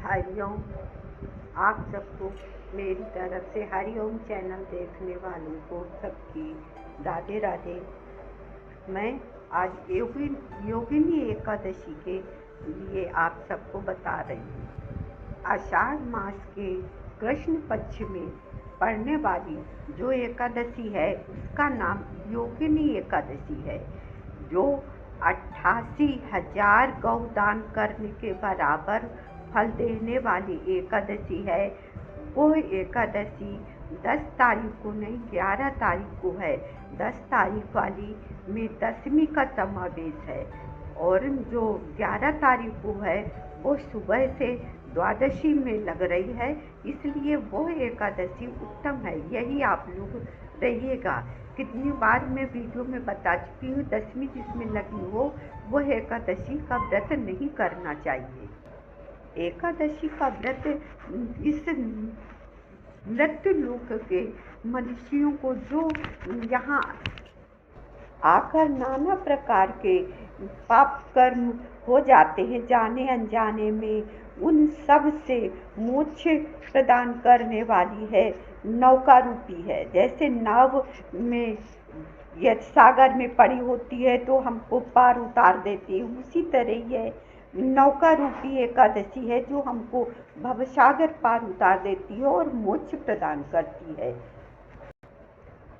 हरिओम। आप सबको मेरी तरफ से हरिओम चैनल देखने वालों को सबकी राधे राधे। मैं आज योगिनी एकादशी के लिए आप सबको बता रही हूँ। आषाढ़ मास के कृष्ण पक्ष में पड़ने वाली जो एकादशी है उसका नाम योगिनी एकादशी है, जो 88,000 गौदान करने के बराबर फल देने वाली एकादशी है। वो एकादशी 10 तारीख को नहीं 11 तारीख को है। 10 तारीख वाली में दशमी का समावेश है और जो 11 तारीख को है वो सुबह से द्वादशी में लग रही है, इसलिए वो एकादशी उत्तम है। यही आप लोग रहिएगा। कितनी बार मैं वीडियो में बता चुकी हूँ, दशमी जिसमें लगी हो वो एकादशी का व्रत नहीं करना चाहिए। एकादशी का व्रत इस मृत्यु लोक के मनुष्यों को जो यहाँ आकर नाना प्रकार के पाप कर्म हो जाते हैं जाने अनजाने में, उन सब से मोक्ष प्रदान करने वाली है, नौका रूपी है। जैसे नाव में या सागर में पड़ी होती है तो हमको पार उतार देती है, उसी तरह यह नौका रूपी एकादशी है जो हमको भवसागर पार उतार देती है और मोक्ष प्रदान करती है।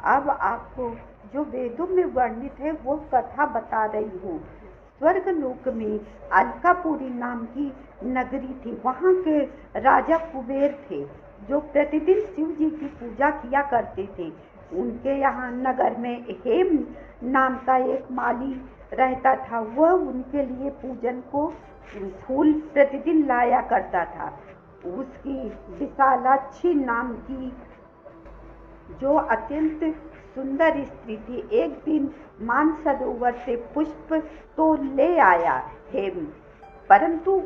अब आपको जो वेदों में वर्णित है वो कथा बता रही हूँ। स्वर्ग लोक में अलकापुरी नाम की नगरी थी। वहाँ के राजा कुबेर थे जो प्रतिदिन शिव जी की पूजा किया करते थे। उनके यहाँ नगर में हेम नाम का एक माली रहता था। वह उनके लिए पूजन को फूल प्रतिदिन लाया करता था। उसकी विशालाक्षी नाम की जो अत्यंत सुंदर स्त्री थी, एक दिन मानसरोवर से पुष्प तो ले आया हेम, परंतु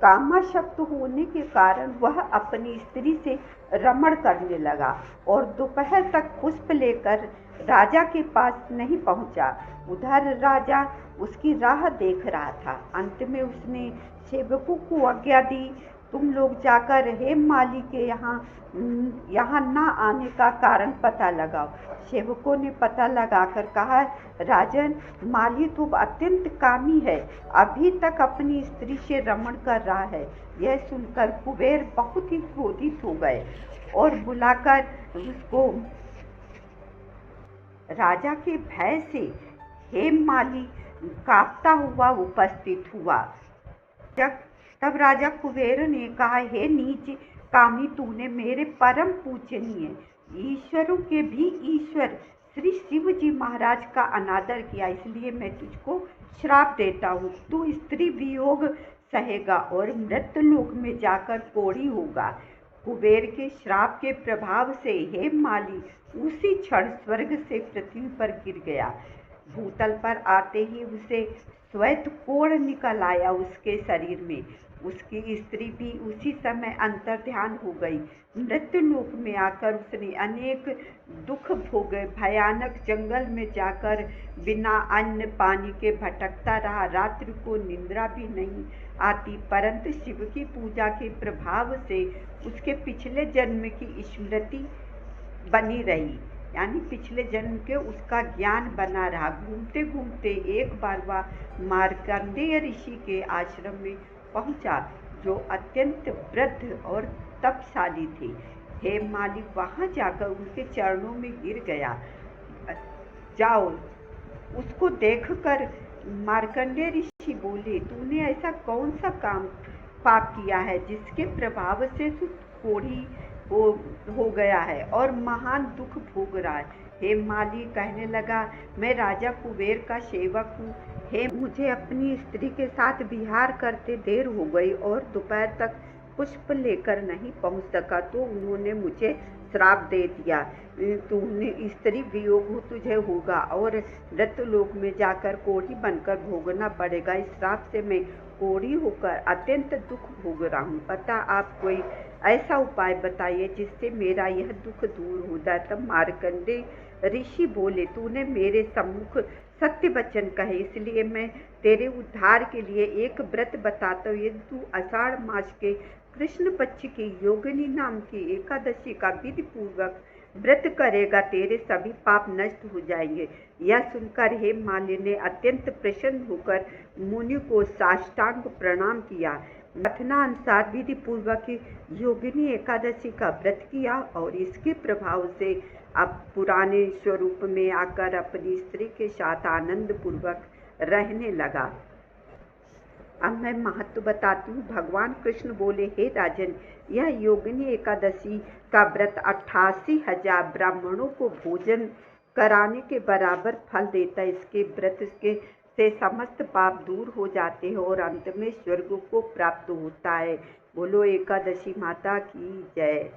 कामाशक्त होने के कारण वह अपनी स्त्री से रमण करने लगा और दोपहर तक पुष्प लेकर राजा के पास नहीं पहुंचा। उधर राजा उसकी राह देख रहा था। अंत में उसने सेवकों को आज्ञा दी, तुम लोग जाकर हेम माली के यहाँ ना आने का कारण पता लगाओ। सेवकों ने पता लगाकर कहा, राजन, माली तो अत्यंत कामी है, अभी तक अपनी स्त्री से रमण कर रहा है। यह सुनकर कुबेर बहुत ही क्रोधित हो गए और बुलाकर उसको राजा के भय से हेम माली कांपता हुआ उपस्थित हुआ। तब राजा कुबेर ने कहा, हे नीच कामी, तूने मेरे परम पूजनीय ईश्वरों के भी ईश्वर श्री शिव जी महाराज का अनादर किया, इसलिए मैं तुझको श्राप देता हूँ। तू स्त्री वियोग सहेगा और मृत्यु लोक में जाकर कोढ़ी होगा। कुबेर के श्राप के प्रभाव से हेम माली उसी क्षण स्वर्ग से पृथ्वी पर गिर गया। भूतल पर आते ही उसे श्वेत कोढ़ निकल आया उसके शरीर में। उसकी स्त्री भी उसी समय अंतर्ध्यान हो गई। मृत्यु लोक में आकर उसने अनेक दुख भोगे। भयानक जंगल में जाकर बिना अन्न पानी के भटकता रहा। रात्रि को निद्रा भी नहीं आती, परंतु शिव की पूजा के प्रभाव से उसके पिछले जन्म की स्मृति बनी रही, यानी पिछले जन्म के उसका ज्ञान बना रहा। घूमते घूमते एक बार वह मार्कंडेय ऋषि के आश्रम में पहुंचा, जो अत्यंत वृद्ध और तपशाली थे। हेम माली वहां जाकर उनके चरणों में गिर गया। जाओ, उसको देखकर मार्कंडेय ऋषि बोले, तूने ऐसा कौन सा पाप किया है जिसके प्रभाव से तू कोढ़ी हो गया है और महान दुख भोग रहा है। हेम माली कहने लगा, मैं राजा कुबेर का सेवक हूँ। मुझे अपनी स्त्री के साथ विहार करते देर हो गई और दोपहर तक पुष्प लेकर नहीं पहुँच सका, तो उन्होंने मुझे श्राप दे दिया। तूने स्त्री वियोग तुझे होगा और मृत्यु लोक में जाकर कोढ़ी बनकर भोगना पड़ेगा। इस श्राप से मैं कोढ़ी होकर अत्यंत दुख भोग रहा हूँ। अतः आप कोई ऐसा उपाय बताइए जिससे मेरा यह दुख दूर हो जाए। तब मार्कंडेय ऋषि बोले, तूने मेरे सम्मुख सत्य वचन कहे, इसलिए मैं तेरे उद्धार के लिए एक व्रत बताता हूँ। यदि तू आषाढ़ मास के कृष्ण पक्ष की योगिनी नाम की एकादशी का विधि पूर्वक व्रत करेगा, तेरे सभी पाप नष्ट हो जाएंगे। यह सुनकर हेममालिनी ने अत्यंत प्रसन्न होकर मुनि को साष्टांग प्रणाम किया। कथनानुसार विधि पूर्वक योगिनी एकादशी का व्रत किया और इसके प्रभाव से अब पुराने स्वरूप में आकर अपनी स्त्री के साथ आनंद पूर्वक रहने लगा। अब मैं महत्व बताती हूँ। भगवान कृष्ण बोले, हे राजन, यह योगिनी एकादशी का व्रत 88,000 ब्राह्मणों को भोजन कराने के बराबर फल देता है। इसके व्रत के से समस्त पाप दूर हो जाते हैं और अंत में स्वर्ग को प्राप्त होता है। बोलो एकादशी माता की जय।